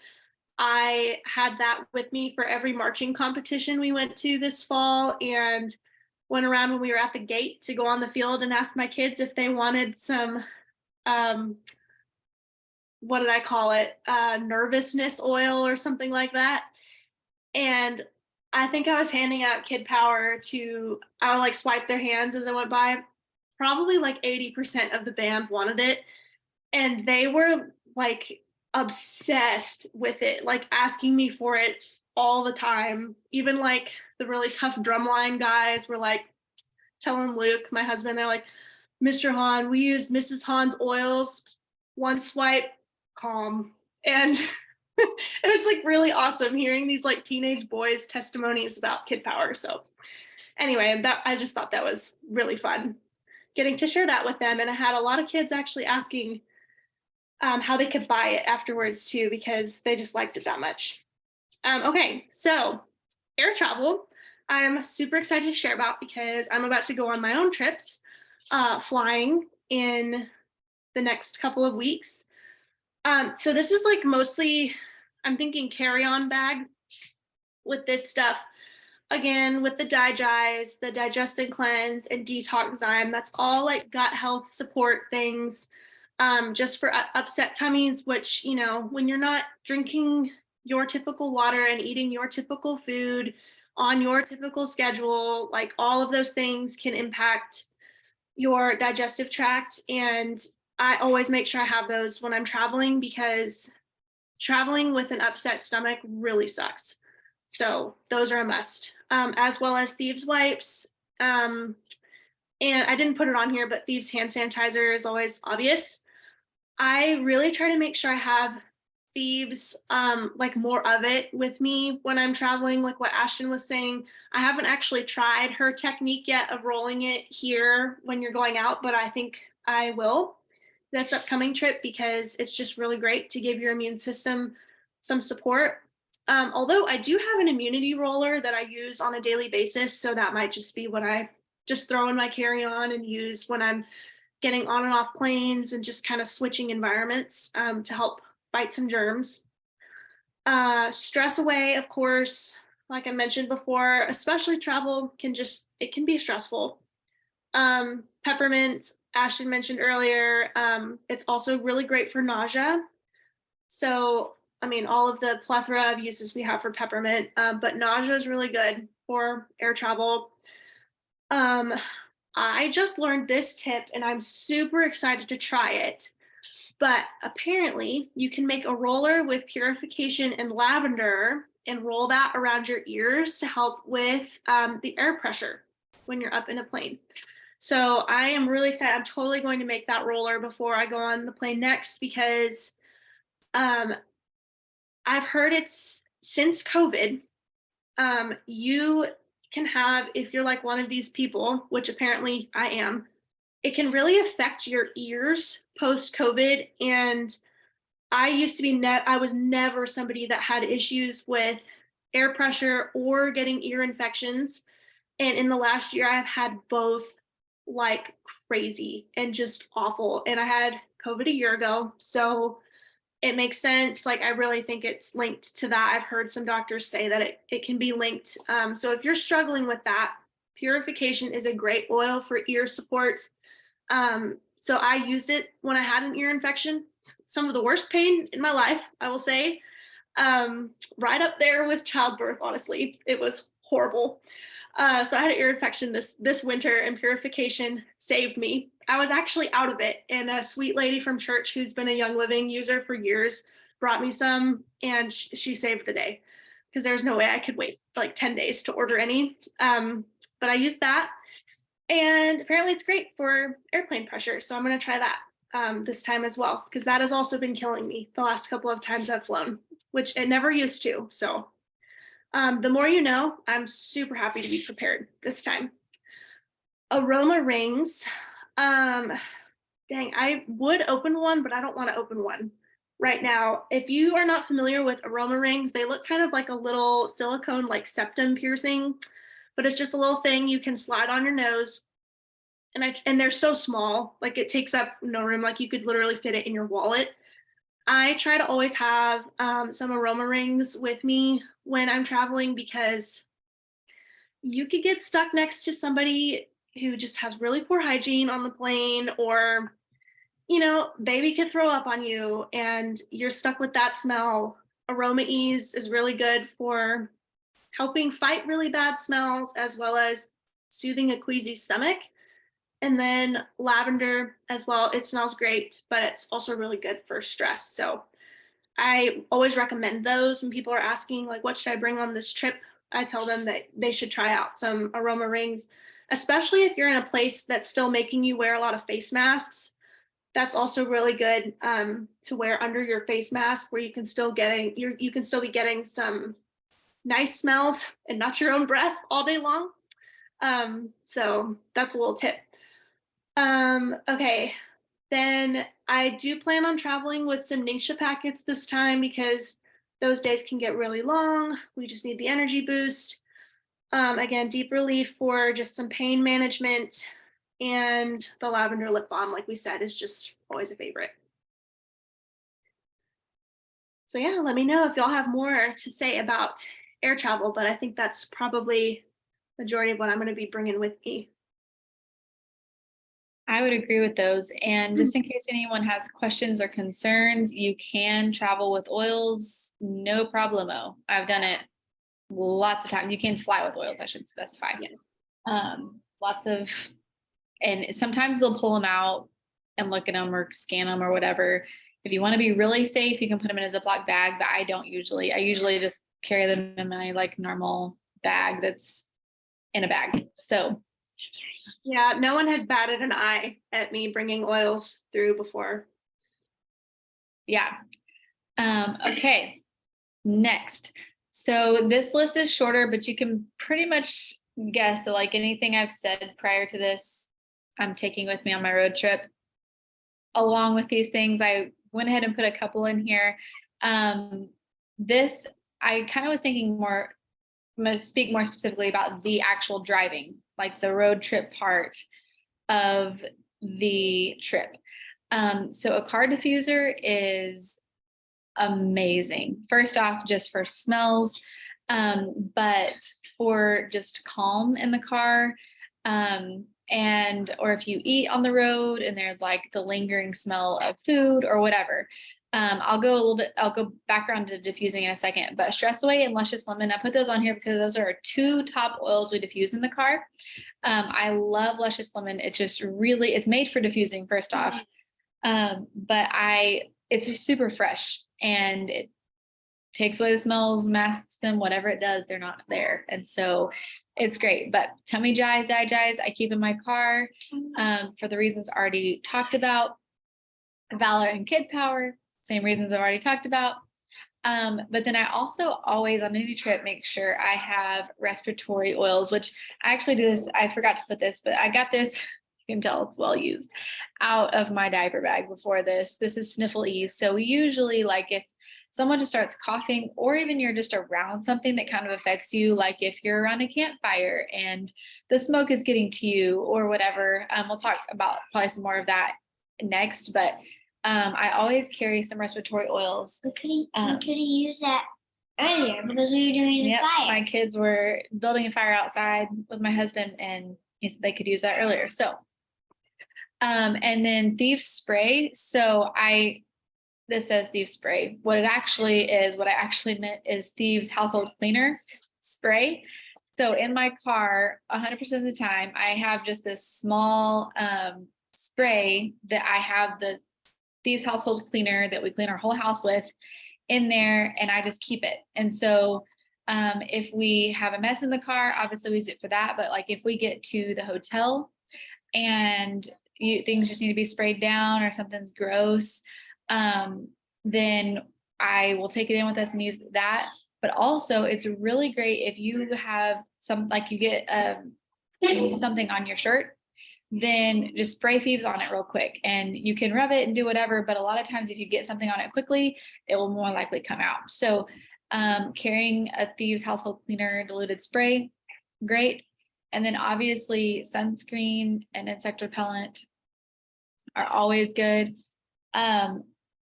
S2: I had that with me for every marching competition we went to this fall, and went around when we were at the gate to go on the field and asked my kids if they wanted some what did I call it? Nervousness oil or something like that. And I think I was handing out Kid Power I would like swipe their hands as I went by. Probably like 80% of the band wanted it. And they were like obsessed with it, like asking me for it all the time. Even like the really tough drumline guys were like telling Luke, my husband, they're like, Mr. Hahn, we used Mrs. Hahn's oils. One swipe, calm. And it was like really awesome hearing these like teenage boys' testimonies about Kid Power. So anyway, I just thought that was really fun getting to share that with them. And I had a lot of kids actually asking how they could buy it afterwards too, because they just liked it that much. Okay, so air travel, I'm super excited to share about, because I'm about to go on my own trips, flying in the next couple of weeks. So this is like mostly, I'm thinking carry-on bag with this stuff. Again, with the Digest, the Digest and Cleanse, and Detoxzyme, that's all like gut health support things, just for upset tummies, which, you know, when you're not drinking your typical water and eating your typical food on your typical schedule, like all of those things can impact your digestive tract. And I always make sure I have those when I'm traveling, because traveling with an upset stomach really sucks. So those are a must, as well as Thieves wipes. And I didn't put it on here, but Thieves hand sanitizer is always obvious. I really try to make sure I have Thieves, like more of it with me when I'm traveling, like what Ashton was saying. I haven't actually tried her technique yet of rolling it here when you're going out, but I think I will this upcoming trip, because it's just really great to give your immune system some support. Although I do have an immunity roller that I use on a daily basis, so that might just be what I just throw in my carry-on and use when I'm getting on and off planes and just kind of switching environments, to help fight some germs. Stress away, of course, like I mentioned before, especially travel it can be stressful. Peppermint, Ashton mentioned earlier, it's also really great for nausea. So I mean, all of the plethora of uses we have for peppermint, but nausea is really good for air travel. Um, I just learned this tip and I'm super excited to try it. But apparently, you can make a roller with purification and lavender and roll that around your ears to help with the air pressure when you're up in a plane. So I am really excited. I'm totally going to make that roller before I go on the plane next because um, I've heard it's since COVID, you can have, if you're like one of these people, which apparently I am, it can really affect your ears post COVID. And I used to be I was never somebody that had issues with air pressure or getting ear infections. And in the last year, I've had both like crazy and just awful. And I had COVID a year ago. So it makes sense. Like, I really think it's linked to that. I've heard some doctors say that it can be linked. So if you're struggling with that, purification is a great oil for ear support. So I used it when I had an ear infection, some of the worst pain in my life, I will say. Right up there with childbirth, honestly. It was horrible. So I had an ear infection this winter, and purification saved me. I was actually out of it, and a sweet lady from church who's been a Young Living user for years brought me some, and she saved the day because there's no way I could wait like 10 days to order any. But I used that, and apparently it's great for airplane pressure. So I'm going to try that this time as well, because that has also been killing me the last couple of times I've flown, which it never used to. So the more you know, I'm super happy to be prepared this time. Aroma rings. Dang, I would open one, but I don't want to open one right now. If you are not familiar with aroma rings, they look kind of like a little silicone, like septum piercing, but it's just a little thing you can slide on your nose. And they're so small, like it takes up no room, like you could literally fit it in your wallet. I try to always have some aroma rings with me when I'm traveling because you could get stuck next to somebody who just has really poor hygiene on the plane, or, baby could throw up on you and you're stuck with that smell. Aroma Ease is really good for helping fight really bad smells as well as soothing a queasy stomach. And then lavender as well. It smells great, but it's also really good for stress. So I always recommend those when people are asking, like, what should I bring on this trip? I tell them that they should try out some aroma rings, especially if you're in a place that's still making you wear a lot of face masks. That's also really good to wear under your face mask, where you can still be getting some nice smells and not your own breath all day long. So that's a little tip. Okay, then I do plan on traveling with some Ningxia packets this time because those days can get really long. We just need the energy boost. Again, deep relief for just some pain management, and the lavender lip balm, like we said, is just always a favorite. So yeah, let me know if y'all have more to say about air travel, but I think that's probably majority of what I'm going to be bringing with me.
S3: I would agree with those. And just in case anyone has questions or concerns, you can travel with oils, no problemo. I've done it lots of times. You can fly with oils, I should specify.
S2: Yeah.
S3: Lots of, and sometimes they'll pull them out and look at them or scan them or whatever. If you want to be really safe, you can put them in a Ziploc bag, but I usually just carry them in my like normal bag that's in a bag. So
S2: yeah, no one has batted an eye at me bringing oils through before.
S3: Yeah. Okay. Next. So this list is shorter, but you can pretty much guess that like anything I've said prior to this, I'm taking with me on my road trip. Along with these things, I went ahead and put a couple in here. This, I kind of was thinking more, I'm going to speak more specifically about the actual driving, like the road trip part of the trip. So a car diffuser is amazing. First off, just for smells, but for just calm in the car. Or if you eat on the road and there's like the lingering smell of food or whatever. I'll go back around to diffusing in a second, but Stress Away and Luscious Lemon, I put those on here because those are our 2 top oils we diffuse in the car. I love Luscious Lemon. It's just really, it's made for diffusing first off. But it's just super fresh and it takes away the smells, masks them, whatever it does, they're not there. And so it's great. But Tummy Jize, I keep in my car for the reasons already talked about. Valor and Kid Power, same reasons I've already talked about. But then I also always on any trip make sure I have respiratory oils, which I actually do this. I forgot to put this, but I got this, you can tell it's well used, out of my diaper bag before this. This is Sniffle Ease. So we usually, like, if someone just starts coughing, or even you're just around something that kind of affects you, like if you're around a campfire and the smoke is getting to you or whatever, we'll talk about probably some more of that next, but I always carry some respiratory oils.
S4: We could have used that earlier because we were doing
S3: Yep,
S4: a fire.
S3: my kids were building a fire outside with my husband and they could use that earlier. So, and then Thieves Spray. So this says Thieves Spray. What it actually is, what I actually meant is Thieves Household Cleaner Spray. So in my car, 100% of the time, I have just this small spray that I have the Thieves Household Cleaner that we clean our whole house with in there, and I just keep it. And so if we have a mess in the car, obviously we use it for that. But like if we get to the hotel and things just need to be sprayed down or something's gross, then I will take it in with us and use that. But also it's really great if you have you get something on your shirt, then just spray Thieves on it real quick and you can rub it and do whatever. But a lot of times if you get something on it quickly, it will more likely come out. So carrying a Thieves Household Cleaner diluted spray, great. And then obviously sunscreen and insect repellent are always good.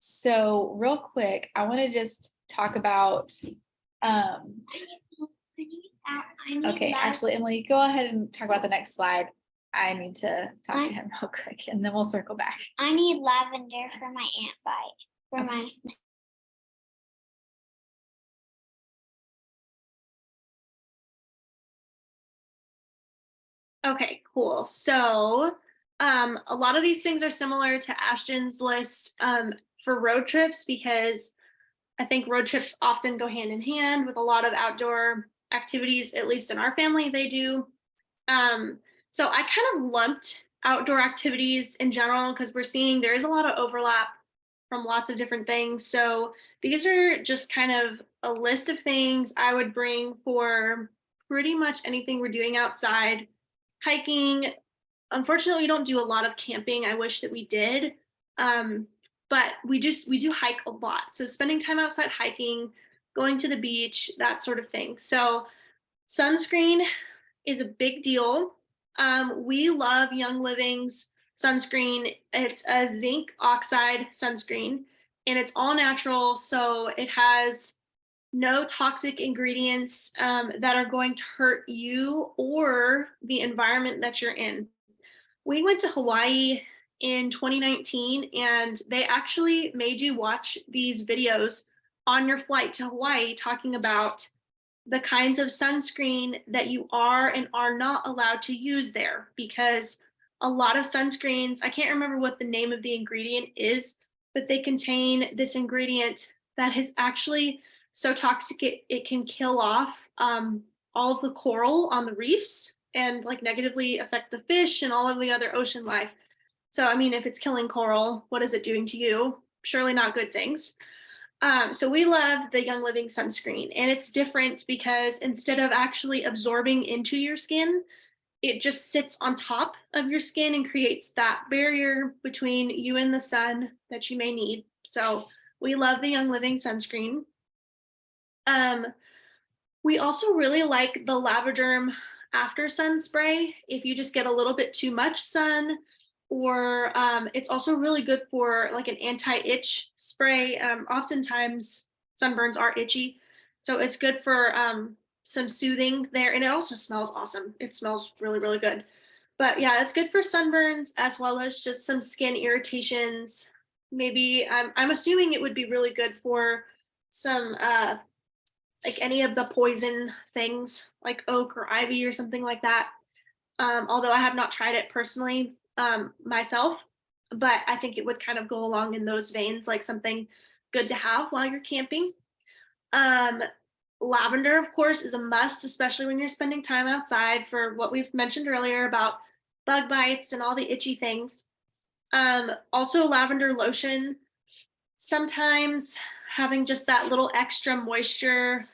S3: So real quick, I want to just talk about, okay, actually, Emily, go ahead and talk about the next slide. I need to talk to him real quick and then we'll circle back.
S4: I need lavender for my ant bite. For my
S2: Okay, cool. So a lot of these things are similar to Ashton's list for road trips, because I think road trips often go hand in hand with a lot of outdoor activities, at least in our family, they do. So I kind of lumped outdoor activities in general because we're seeing there is a lot of overlap from lots of different things. So these are just kind of a list of things I would bring for pretty much anything we're doing outside. Hiking, unfortunately, we don't do a lot of camping. I wish that we did. But we do hike a lot. So spending time outside hiking, going to the beach, that sort of thing. So sunscreen is a big deal. We love Young Living's sunscreen. It's a zinc oxide sunscreen and it's all natural. So it has no toxic ingredients that are going to hurt you or the environment that you're in. We went to Hawaii in 2019 and they actually made you watch these videos on your flight to Hawaii talking about the kinds of sunscreen that you are and are not allowed to use there, because a lot of sunscreens, I can't remember what the name of the ingredient is, but they contain this ingredient that is actually so toxic it can kill off all of the coral on the reefs and like negatively affect the fish and all of the other ocean life. So, I mean, if it's killing coral, what is it doing to you? Surely not good things. So we love the Young Living sunscreen, and it's different because instead of actually absorbing into your skin, it just sits on top of your skin and creates that barrier between you and the sun that you may need. So we love the Young Living sunscreen. We also really like the Lavaderm after sun spray if you just get a little bit too much sun, or it's also really good for like an anti-itch spray. Oftentimes sunburns are itchy, so it's good for some soothing there, and it also smells awesome. It smells really, really good. But yeah, it's good for sunburns as well as just some skin irritations maybe I'm assuming it would be really good for some like any of the poison things like oak or ivy or something like that. Although I have not tried it personally myself, but I think it would kind of go along in those veins, like something good to have while you're camping. Um, Lavender, of course, is a must, especially when you're spending time outside for what we've mentioned earlier about bug bites and all the itchy things. Also, lavender lotion. Sometimes having just that little extra moisture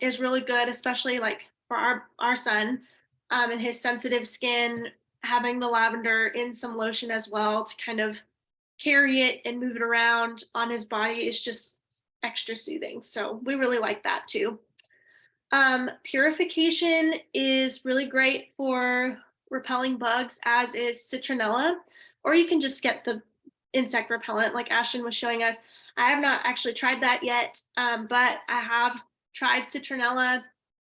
S2: is really good, especially like for our son and his sensitive skin. Having the lavender in some lotion as well to kind of carry it and move it around on his body is just extra soothing. So we really like that too. Purification is really great for repelling bugs, as is citronella, or you can just get the insect repellent like Ashton was showing us. I have not actually tried that yet, but I have tried citronella,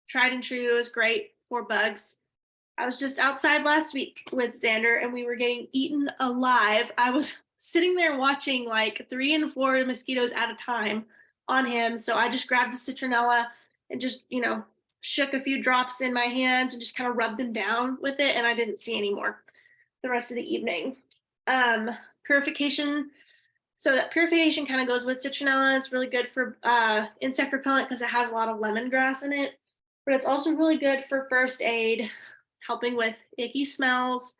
S2: tried and true, is great for bugs. I was just outside last week with Xander and we were getting eaten alive. I was sitting there watching like 3 and 4 mosquitoes at a time on him. So I just grabbed the citronella and just, shook a few drops in my hands and just kind of rubbed them down with it. And I didn't see any more the rest of the evening. Purification. So that purification kind of goes with citronella. It's really good for insect repellent because it has a lot of lemongrass in it. But it's also really good for first aid, helping with icky smells,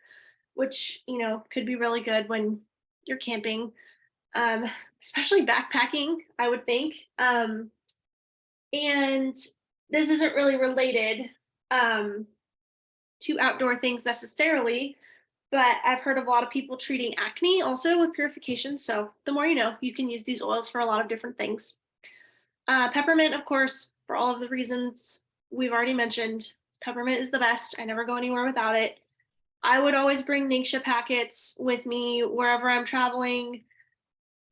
S2: which could be really good when you're camping, especially backpacking, I would think. And this isn't really related to outdoor things necessarily, but I've heard of a lot of people treating acne also with purification. So the more you know, you can use these oils for a lot of different things. Peppermint, of course, for all of the reasons we've already mentioned. Peppermint is the best. I never go anywhere without it. I would always bring Ningxia packets with me wherever I'm traveling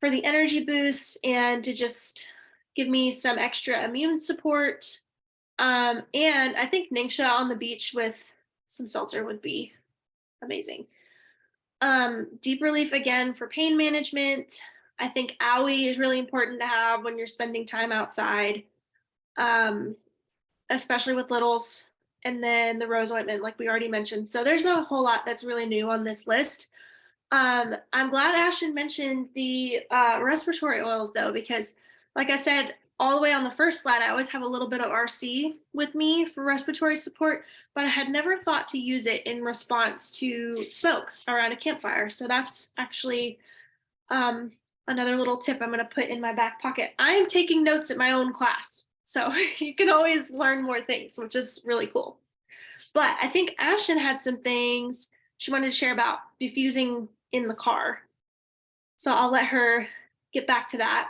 S2: for the energy boost and to just give me some extra immune support. And I think Ningxia on the beach with some seltzer would be amazing. Deep relief again for pain management. I think owie is really important to have when you're spending time outside, especially with littles. And then the rose ointment, like we already mentioned. So there's a whole lot that's really new on this list. I'm glad Ashton mentioned the respiratory oils though, because like I said, all the way on the first slide, I always have a little bit of RC with me for respiratory support, but I had never thought to use it in response to smoke around a campfire. So that's actually another little tip I'm going to put in my back pocket. I am taking notes at my own class, so you can always learn more things, which is really cool. But I think Ashton had some things she wanted to share about diffusing in the car. So I'll let her get back to that.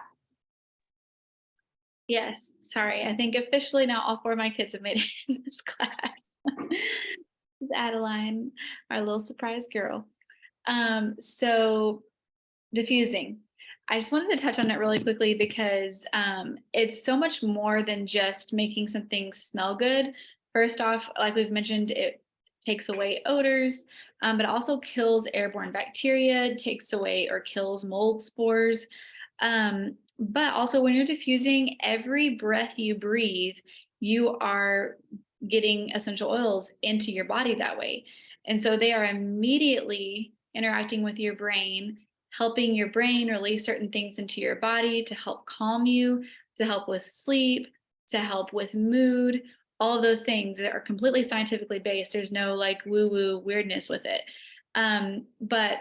S3: Yes, sorry. I think officially now all 4 of my kids have made it in this class. This is Adeline, our little surprise girl. So diffusing. I just wanted to touch on it really quickly because it's so much more than just making something smell good. First off, like we've mentioned, it takes away odors, but it also kills airborne bacteria, takes away or kills mold spores. But also when you're diffusing, every breath you breathe, you are getting essential oils into your body that way. And so they are immediately interacting with your brain, helping your brain release certain things into your body to help calm you, to help with sleep, to help with mood, all of those things that are completely scientifically based. There's no like woo-woo weirdness with it. But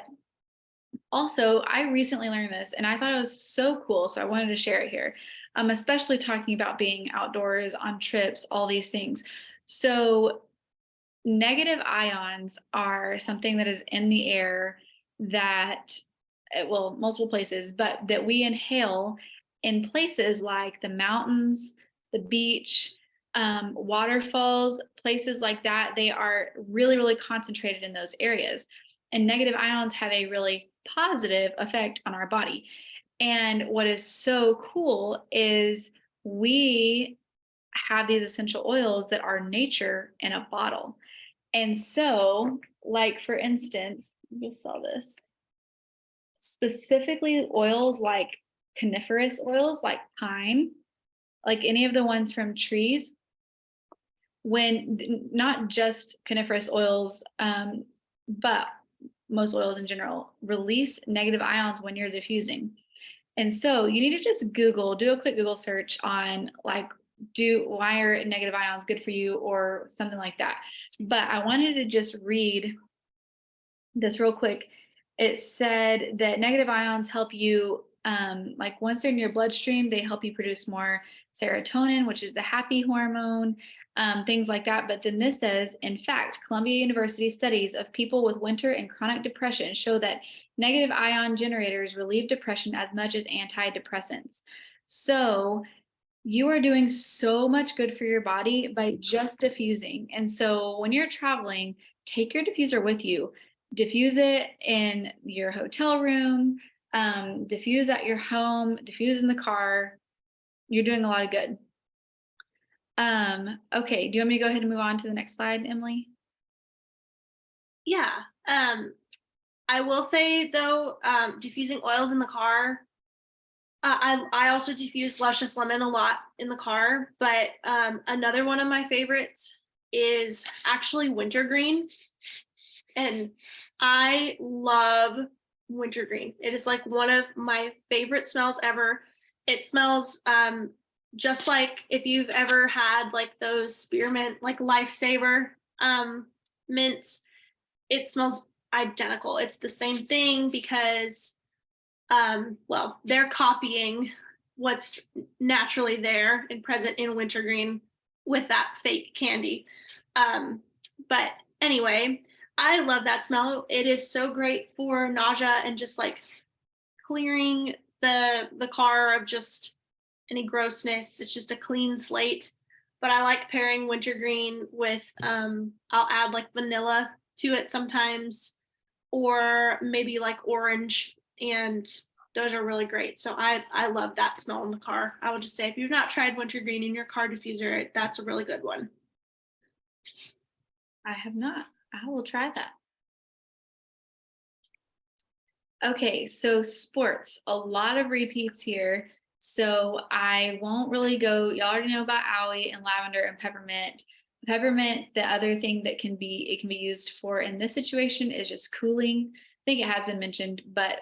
S3: also, I recently learned this and I thought it was so cool. So I wanted to share it here, especially talking about being outdoors on trips, all these things. So negative ions are something that is in the air that, well, multiple places, but that we inhale in places like the mountains, the beach, waterfalls, places like that. They are really, really concentrated in those areas. And negative ions have a really positive effect on our body. And what is so cool is we have these essential oils that are nature in a bottle. And so, like for instance, you just saw this. specifically oils like coniferous oils, like pine, like any of the ones from trees, when not just coniferous oils, but most oils in general release negative ions when you're diffusing. And so you need to just do a quick Google search on like, why are negative ions good for you or something like that. But I wanted to just read this real quick. It said that negative ions help you, like once they're in your bloodstream, they help you produce more serotonin, which is the happy hormone, things like that. But then this says, in fact, Columbia University studies of people with winter and chronic depression show that negative ion generators relieve depression as much as antidepressants. So you are doing so much good for your body by just diffusing. And so when you're traveling, take your diffuser with you. Diffuse it in your hotel room, diffuse at your home, diffuse in the car. You're doing a lot of good. Okay, do you want me to go ahead and move on to the next slide, Emily?
S2: Yeah. I will say though, diffusing oils in the car. I also diffuse luscious lemon a lot in the car, but another one of my favorites is actually wintergreen, and I love wintergreen. It is like one of my favorite smells ever. It smells just like if you've ever had like those spearmint, like lifesaver mints. It smells identical. It's the same thing because well, they're copying what's naturally there and present in wintergreen with that fake candy. But anyway, I love that smell. It is so great for nausea and just like clearing the car of just any grossness. It's just a clean slate. But I like pairing wintergreen with I'll add like vanilla to it sometimes, or maybe like orange, and those are really great. So I love that smell in the car. I would just say if you've not tried wintergreen in your car diffuser, that's a really good one.
S3: I have not. I will try that. Okay, so sports, a lot of repeats here. So I won't really go, y'all already know about aloe and lavender and peppermint. Peppermint, the other thing that it can be used for in this situation is just cooling. I think it has been mentioned, but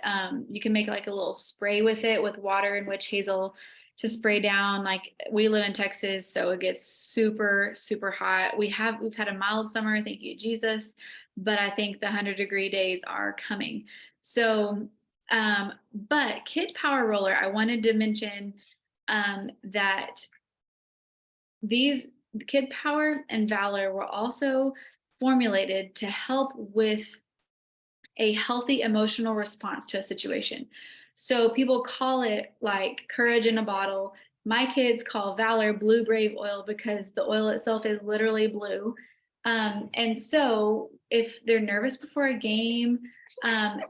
S3: you can make like a little spray with it with water and witch hazel to spray down. Like we live in Texas, so it gets super, super hot. We've had a mild summer, thank you, Jesus, but I think the 100-degree days are coming. So, but Kid Power Roller, I wanted to mention that these Kid Power and Valor were also formulated to help with a healthy emotional response to a situation. So people call it like courage in a bottle. My kids call Valor Blue Brave oil because the oil itself is literally blue. And so if they're nervous before a game,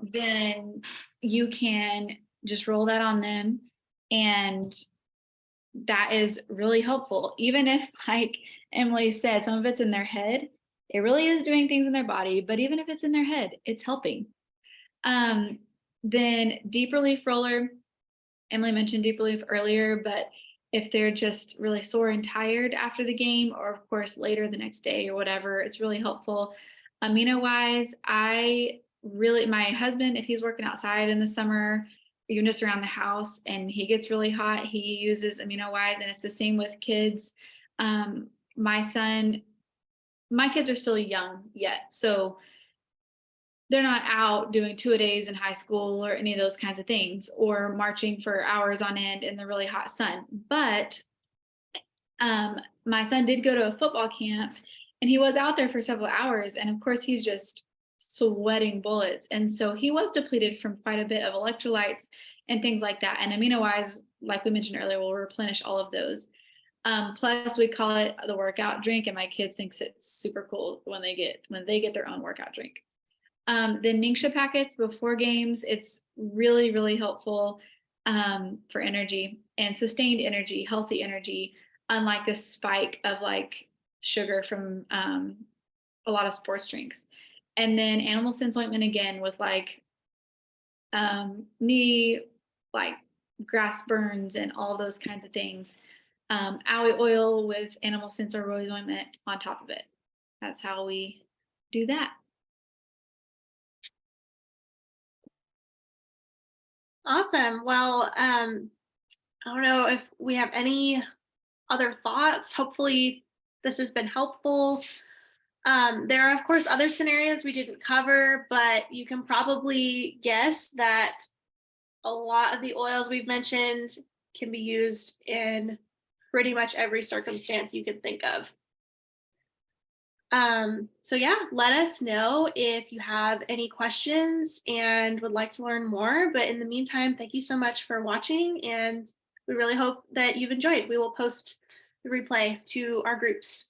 S3: then you can just roll that on them. And that is really helpful. Even if, like Emily said, some of it's in their head, it really is doing things in their body. But even if it's in their head, it's helping. Then deep relief roller, Emily mentioned deep relief earlier, but if they're just really sore and tired after the game, or of course later the next day or whatever, it's really helpful. Amino wise, my husband, if he's working outside in the summer, even just around the house and he gets really hot, he uses Amino wise, and it's the same with kids. My kids are still young yet, so they're not out doing 2-a-days in high school or any of those kinds of things, or marching for hours on end in the really hot sun. But my son did go to a football camp and he was out there for several hours. And of course, he's just sweating bullets. And so he was depleted from quite a bit of electrolytes and things like that. And amino wise, like we mentioned earlier, will replenish all of those. Plus we call it the workout drink, and my kids thinks it's super cool when they get their own workout drink. The Ningxia packets before games, it's really, really helpful for energy and sustained energy, healthy energy, unlike the spike of like sugar from a lot of sports drinks. And then animal sense ointment again with like knee, like grass burns and all those kinds of things. Aloe oil with animal sensor rose ointment on top of it. That's how we do that.
S2: Awesome. Well, I don't know if we have any other thoughts. Hopefully, this has been helpful. There are, of course, other scenarios we didn't cover, but you can probably guess that a lot of the oils we've mentioned can be used in pretty much every circumstance you can think of. So yeah, let us know if you have any questions and would like to learn more. But in the meantime, thank you so much for watching, and we really hope that you've enjoyed. We will post the replay to our groups.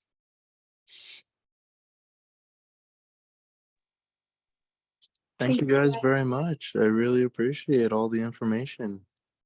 S1: Thank you guys very much. I really appreciate all the information.